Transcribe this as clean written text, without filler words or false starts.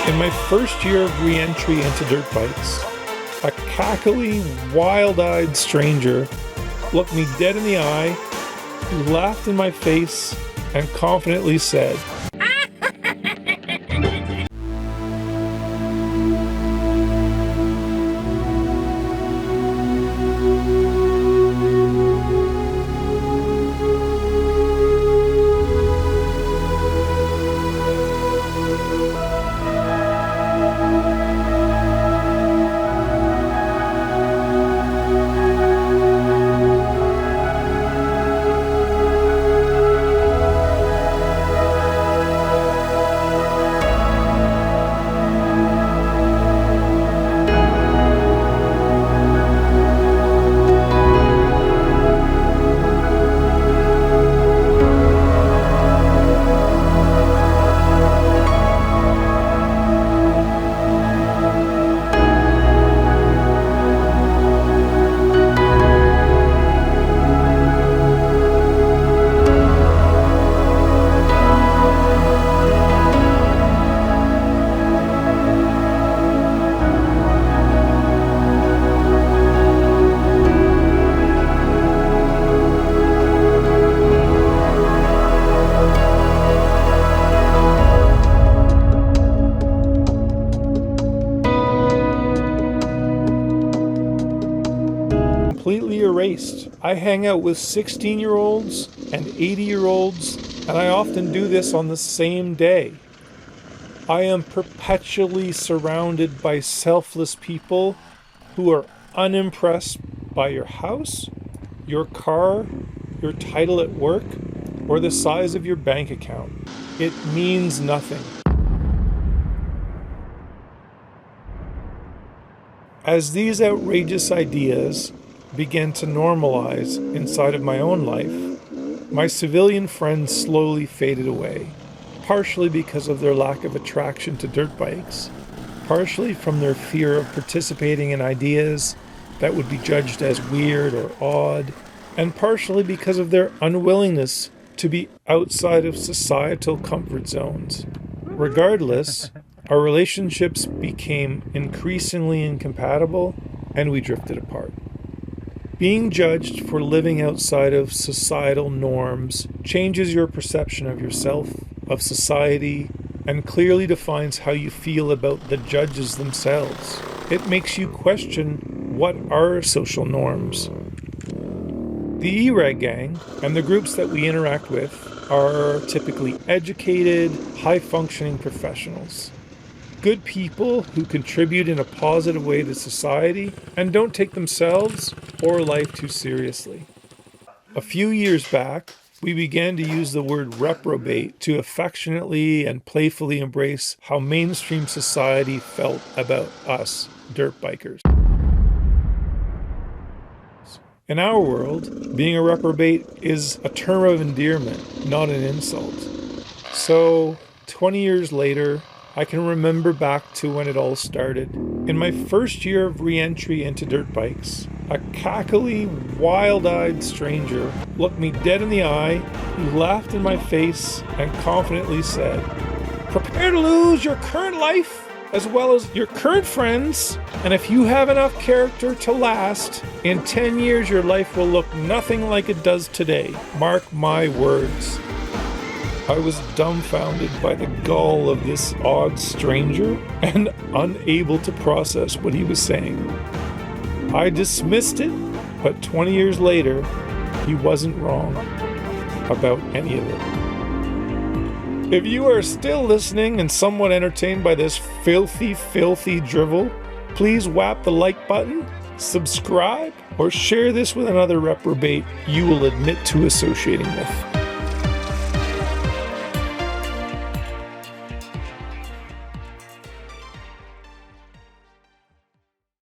In my first year of re-entry into dirt bikes, a cackly, wild-eyed stranger looked me dead in the eye, laughed in my face, and confidently said, completely erased. I hang out with 16-year-olds and 80-year-olds, and I often do this on the same day. I am perpetually surrounded by selfless people who are unimpressed by your house, your car, your title at work, or the size of your bank account. It means nothing. As these outrageous ideas began to normalize inside of my own life, my civilian friends slowly faded away, partially because of their lack of attraction to dirt bikes, partially from their fear of participating in ideas that would be judged as weird or odd, and partially because of their unwillingness to be outside of societal comfort zones. Regardless, our relationships became increasingly incompatible, and we drifted apart. Being judged for living outside of societal norms changes your perception of yourself, of society, and clearly defines how you feel about the judges themselves. It makes you question what are social norms. The E-Reg gang and the groups that we interact with are typically educated, high-functioning professionals. Good people who contribute in a positive way to society and don't take themselves or life too seriously. A few years back, we began to use the word reprobate to affectionately and playfully embrace how mainstream society felt about us, dirt bikers. In our world, being a reprobate is a term of endearment, not an insult. So, 20 years later, I can remember back to when it all started. In my first year of re-entry into dirt bikes, a cackly, wild-eyed stranger looked me dead in the eye, laughed in my face, and confidently said, "Prepare to lose your current life as well as your current friends, and if you have enough character to last, in 10 years your life will look nothing like it does today. Mark my words." I was dumbfounded by the gall of this odd stranger and unable to process what he was saying. I dismissed it, but 20 years later, he wasn't wrong about any of it. If you are still listening and somewhat entertained by this filthy drivel, please whap the like button, subscribe, or share this with another reprobate you will admit to associating with.